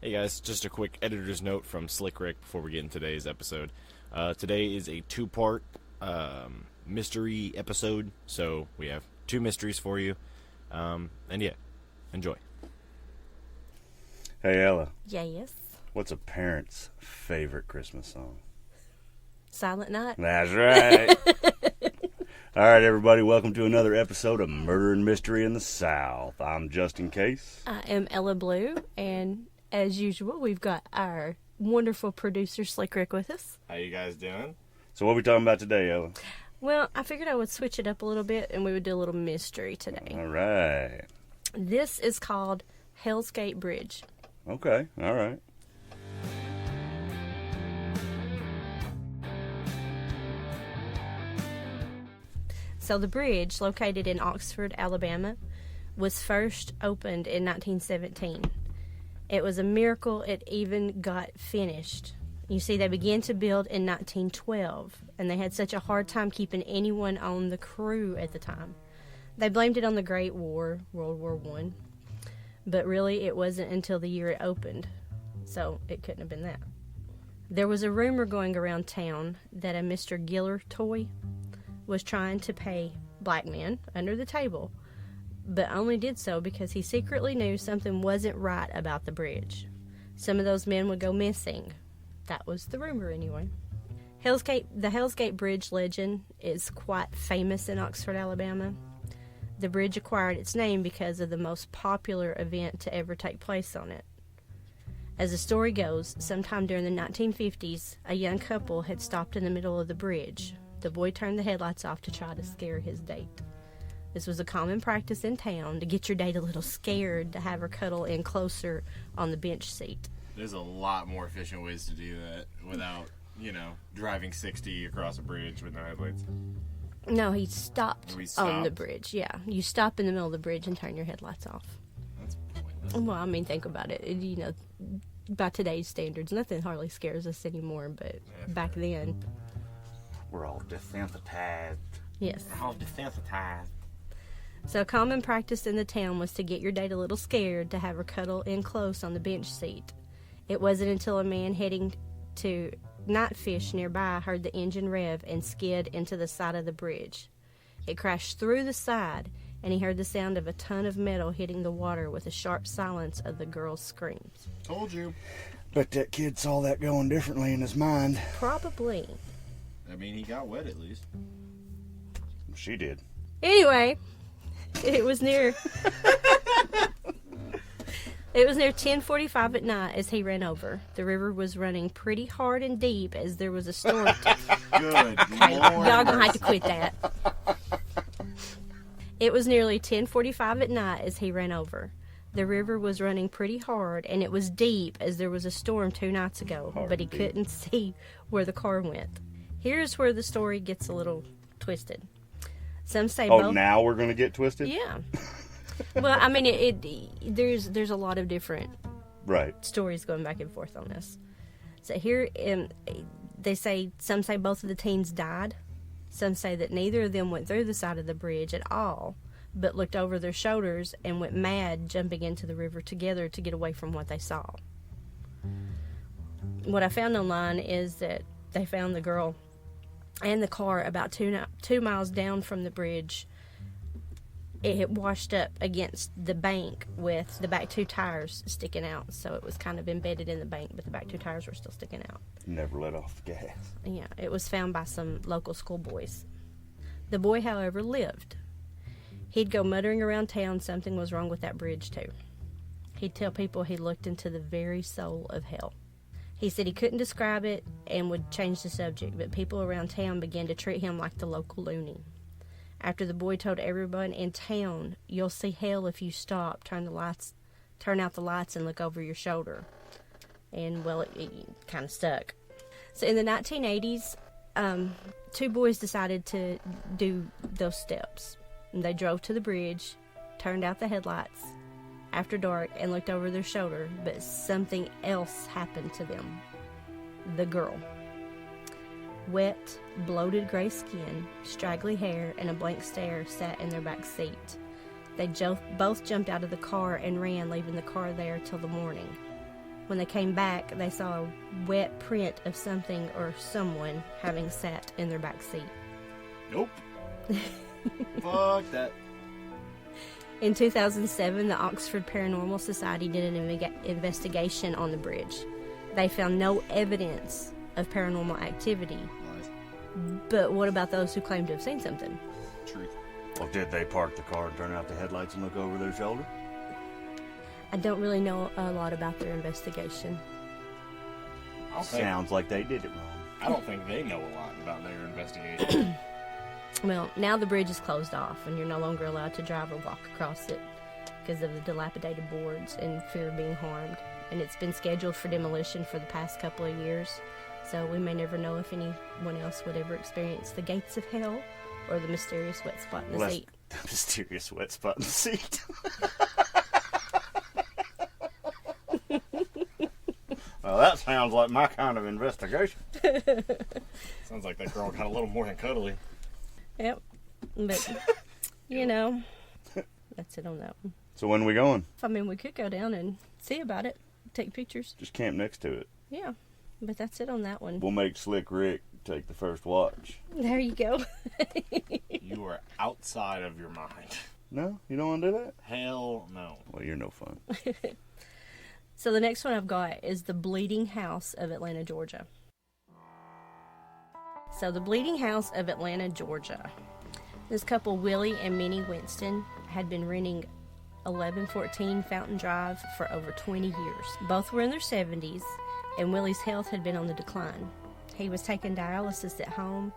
Hey guys, just a quick editor's note from Slick Rick before we get into today's episode. Today is a two-part mystery episode, so we have two mysteries for you. And yeah, enjoy. Hey Ella, Yes. what's a parent's favorite Christmas song? Silent Night. That's right. All right, everybody, welcome to another episode of Murder and Mystery in the South. I'm Justin Case. I am Ella Blue, and as usual, we've got our wonderful producer Slick Rick with us. How you guys doing? So what are we talking about today, Ella? Well, I figured I would switch it up a little bit, and we would do a little mystery today. All right. This is called Hell's Gate Bridge. Okay, all right. So the bridge, located in Oxford, Alabama, was first opened in 1917. It was a miracle it even got finished. You see, they began to build in 1912, and they had such a hard time keeping anyone on the crew at the time. They blamed it on the Great War, World War I, but really it wasn't until the year it opened, so it couldn't have been that. There was a rumor going around town that a Mr. Gillertoy was trying to pay black men under the table, but only did so because he secretly knew something wasn't right about the bridge. Some of those men would go missing. That was the rumor anyway. The Hell's Gate Bridge legend is quite famous in Oxford, Alabama. The bridge acquired its name because of the most popular event to ever take place on it. As the story goes, sometime during the 1950s, a young couple had stopped in the middle of the bridge. The boy turned the headlights off to try to scare his date. This was a common practice in town to get your date a little scared to have her cuddle in closer on the bench seat. There's a lot more efficient ways to do that without, driving 60 across a bridge with no headlights. No, he stopped We on the stopped? bridge. Yeah, you stop in the middle of the bridge and turn your headlights off. That's pointless. Well, I mean, think about it. By today's standards, nothing hardly scares us anymore, but back then, We're all desensitized. yes. How desensitized. So a common practice in the town was to get your date a little scared to have her cuddle in close on the bench seat. It wasn't until a man heading to night fish nearby heard the engine rev and skid into the side of the bridge. It crashed through the side, and he heard the sound of a ton of metal hitting the water with a sharp silence of the girl's screams. Told you. Bet that kid saw that going differently in his mind. Probably. I mean, he got wet at least. She did. Anyway, it was near 10:45 at night as he ran over. The river was running pretty hard and deep as there was a storm. Good Okay, Lord. y'all gonna have to quit that. It was nearly 10:45 at night as he ran over. The river was running pretty hard, and it was deep as there was a storm 2 nights ago, but he couldn't see where the car went. Here's where the story gets a little twisted. Some say Oh, both. now we're going to get twisted? Yeah. Well, I mean, there's a lot of different Right. stories going back and forth on this. So here, some say both of the teens died. Some say that neither of them went through the side of the bridge at all, but looked over their shoulders and went mad jumping into the river together to get away from what they saw. What I found online is that they found the girl and the car about 2 miles down from the bridge. It had washed up against the bank with the back 2 tires sticking out, so it was kind of embedded in the bank, but the back 2 tires were still sticking out. Never let off the gas. Yeah, it was found by some local schoolboys. The boy, however, lived. He'd go muttering around town something was wrong with that bridge, too. He'd tell people he looked into the very soul of hell. He said he couldn't describe it and would change the subject, but people around town began to treat him like the local loony. After the boy told everyone in town, "You'll see hell if you stop, turn out the lights and look over your shoulder." And, well, it kind of stuck. So in the 1980s, 2 boys decided to do those steps. And they drove to the bridge, turned out the headlights after dark, and looked over their shoulder, but something else happened to them. The girl. Wet, bloated gray skin, straggly hair, and a blank stare sat in their back seat. They both jumped out of the car and ran, leaving the car there till the morning. When they came back, they saw a wet print of something or someone having sat in their back seat. Nope. Fuck that. In 2007, the Oxford Paranormal Society did an investigation on the bridge. They found no evidence of paranormal activity. Lies. But what about those who claim to have seen something? Truth. Well, did they park the car and turn out the headlights and look over their shoulder? I don't really know a lot about their investigation. Sounds like they did it wrong. I don't think they know a lot about their investigation. Well, now the bridge is closed off, and you're no longer allowed to drive or walk across it because of the dilapidated boards and fear of being harmed. And it's been scheduled for demolition for the past couple of years, so we may never know if anyone else would ever experience the gates of hell or the mysterious wet spot in the seat. The mysterious wet spot in the seat. Well, that sounds like my kind of investigation. Sounds like that girl got a little more than cuddly. Yep. But, you know, that's it on that one. So when are we going? I mean, we could go down and see about it, take pictures. Just camp next to it. Yeah. But that's it on that one. We'll make Slick Rick take the first watch. There you go. You are outside of your mind. No? You don't want to do that? Hell no. Well, you're no fun. So the next one I've got is the Bleeding House of Atlanta, Georgia. So the Bleeding House of Atlanta, Georgia. This couple, Willie and Minnie Winston, had been renting 1114 Fountain Drive for over 20 years. Both were in their 70s, and Willie's health had been on the decline. He was taking dialysis at home,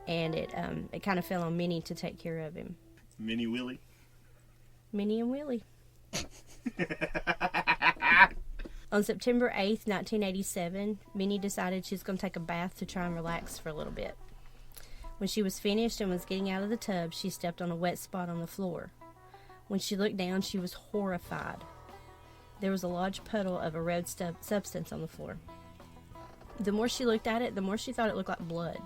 and it kind of fell on Minnie to take care of him. Mini Willie. Minnie and Willie. On September 8th, 1987, Minnie decided she was going to take a bath to try and relax for a little bit. When she was finished and was getting out of the tub, she stepped on a wet spot on the floor. When she looked down, she was horrified. There was a large puddle of a red substance on the floor. The more she looked at it, the more she thought it looked like blood.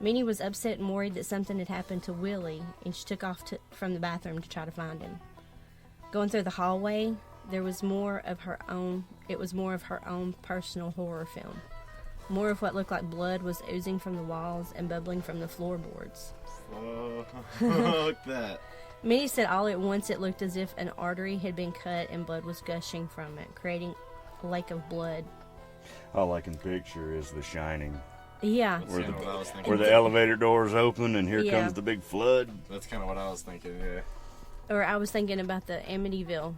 Minnie was upset and worried that something had happened to Willie, and she took off from the bathroom to try to find him. Going through the hallway, it was more of her own personal horror film. More of what looked like blood was oozing from the walls and bubbling from the floorboards. Fuck that. Minnie said all at once it looked as if an artery had been cut and blood was gushing from it, creating a lake of blood. All I can picture is The Shining. Yeah. That's kinda what I was thinking. Where the elevator doors open and here Yeah. comes the big flood. That's kind of what I was thinking, yeah. Or I was thinking about the Amityville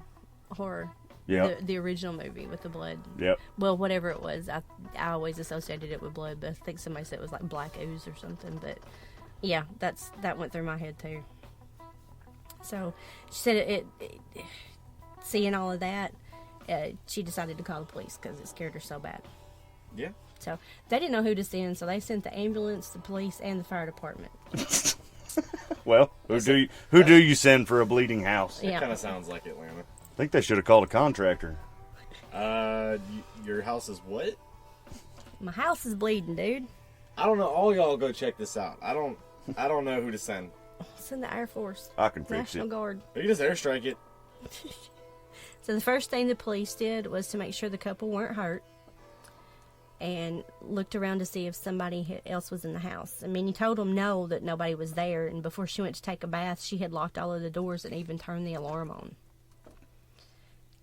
horror. Yep. The original movie with the blood. Yep. Well, whatever it was, I always associated it with blood, but I think somebody said it was like black ooze or something. But yeah, that went through my head too. So she said it seeing all of that, she decided to call the police because it scared her so bad. Yeah. So they didn't know who to send, so they sent the ambulance, the police, and the fire department. Well, who do you send for a bleeding house? It Yeah. kind of sounds like Atlanta. I think they should have called a contractor. Your house is what? My house is bleeding, dude. I don't know. All y'all go check this out. I don't know who to send. Send the Air Force, I can fix National it. Guard. You can just airstrike it. So the first thing the police did was to make sure the couple weren't hurt and looked around to see if somebody else was in the house. I mean, he told them no, that nobody was there, and before she went to take a bath, she had locked all of the doors and even turned the alarm on.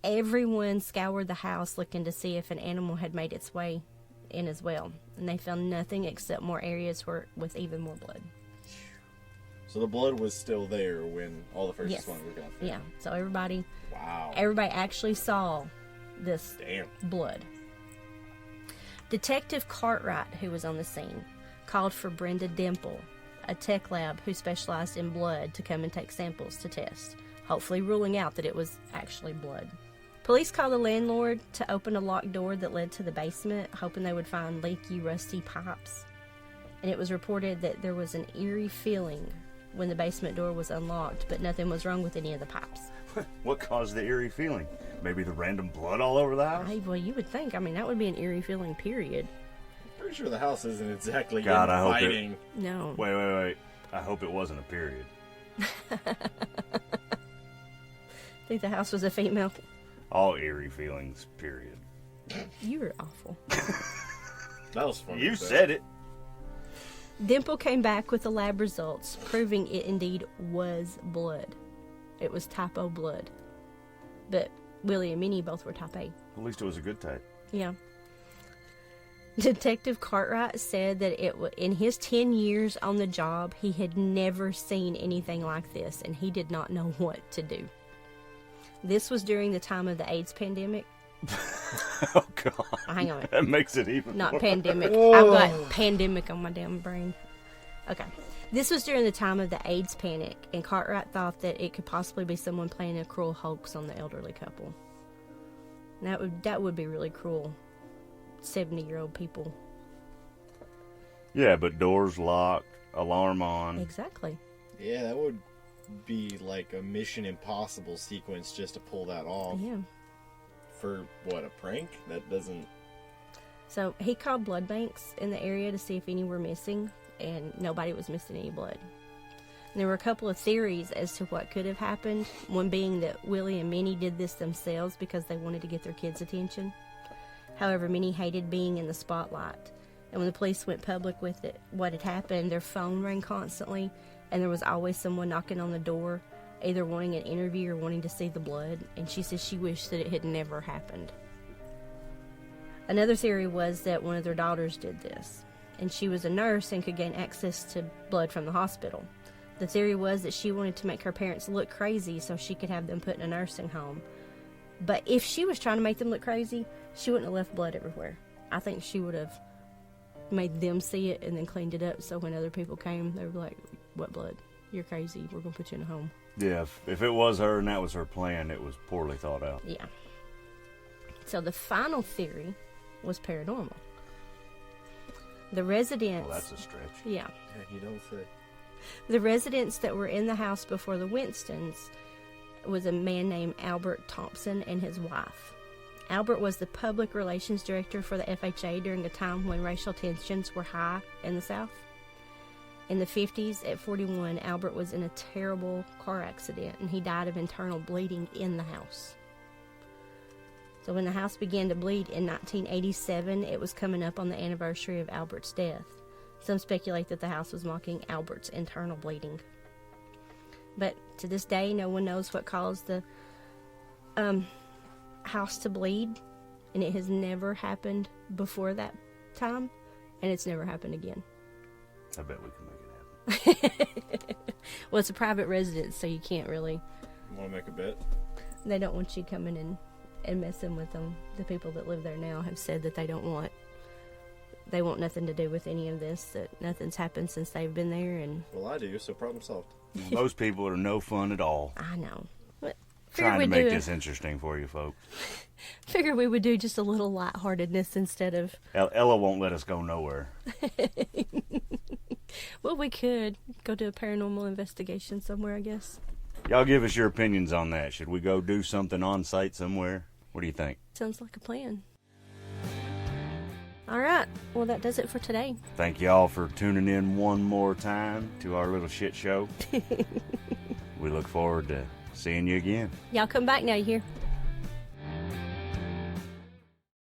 Everyone scoured the house looking to see if an animal had made its way in as well, and they found nothing except more areas with even more blood. So the blood was still there when all the first Yes. responders got there. Yeah, so everybody Wow. actually saw this Damn. blood. Detective Cartwright, who was on the scene, called for Brenda Dimple, a tech lab who specialized in blood, to come and take samples to test, hopefully ruling out that it was actually blood. Police called the landlord to open a locked door that led to the basement, hoping they would find leaky, rusty pipes. And it was reported that there was an eerie feeling when the basement door was unlocked, but nothing was wrong with any of the pipes. What caused the eerie feeling? Maybe the random blood all over the house? Well, you would think. I mean, that would be an eerie feeling, period. Pretty sure the house isn't exactly God, I hope it- inviting. No. Wait. I hope it wasn't a period. I think the house was a female. All eerie feelings, period. You were awful. That was funny. You said it. Dimple came back with the lab results, proving it indeed was blood. It was type O blood. But Willie and Minnie both were type A. At least it was a good type. Yeah. Detective Cartwright said that in his 10 years on the job, he had never seen anything like this, and he did not know what to do. This was during the time of the AIDS pandemic. Oh, God. Hang on. That makes it even Not more. pandemic. I've got pandemic on my damn brain. Okay. This was during the time of the AIDS panic, and Cartwright thought that it could possibly be someone planning a cruel hoax on the elderly couple. That would be really cruel. 70-year-old people. Yeah, but doors locked, alarm on. Exactly. Yeah, that would be like a Mission Impossible sequence just to pull that off. Yeah. For what, a prank? That doesn't. So he called blood banks in the area to see if any were missing, and nobody was missing any blood. And there were a couple of theories as to what could have happened. One being that Willie and Minnie did this themselves because they wanted to get their kids' attention. However, Minnie hated being in the spotlight. And when the police went public with it, what had happened, their phone rang constantly, and there was always someone knocking on the door, either wanting an interview or wanting to see the blood. And she says she wished that it had never happened. Another theory was that one of their daughters did this, and she was a nurse and could gain access to blood from the hospital. The theory was that she wanted to make her parents look crazy so she could have them put in a nursing home. But if she was trying to make them look crazy, she wouldn't have left blood everywhere. I think she would have made them see it and then cleaned it up so when other people came, they were like, what blood? You're crazy. We're going to put you in a home. Yeah, if it was her and that was her plan, it was poorly thought out. Yeah. So the final theory was paranormal. The residents... Well, that's a stretch. Yeah. You don't say. The residents that were in the house before the Winstons was a man named Albert Thompson and his wife. Albert was the public relations director for the FHA during a time when racial tensions were high in the South. In the 50s, at 41, Albert was in a terrible car accident, and he died of internal bleeding in the house. So when the house began to bleed in 1987, it was coming up on the anniversary of Albert's death. Some speculate that the house was mocking Albert's internal bleeding. But to this day, no one knows what caused the house to bleed, and it has never happened before that time, and it's never happened again. I bet we can make it happen. Well, it's a private residence, so you can't really... Want to make a bet? They don't want you coming in and messing with them. The people that live there now have said that they want nothing to do with any of this, that nothing's happened since they've been there, and... Well, I do, so problem solved. Most people are no fun at all. I know. But Trying to make this interesting for you folks. Figured we would do just a little lightheartedness instead of... Ella won't let us go nowhere. Well, we could go do a paranormal investigation somewhere, I guess. Y'all give us your opinions on that. Should we go do something on site somewhere? What do you think? Sounds like a plan. All right. Well, that does it for today. Thank y'all for tuning in one more time to our little shit show. We look forward to seeing you again. Y'all come back now, you hear?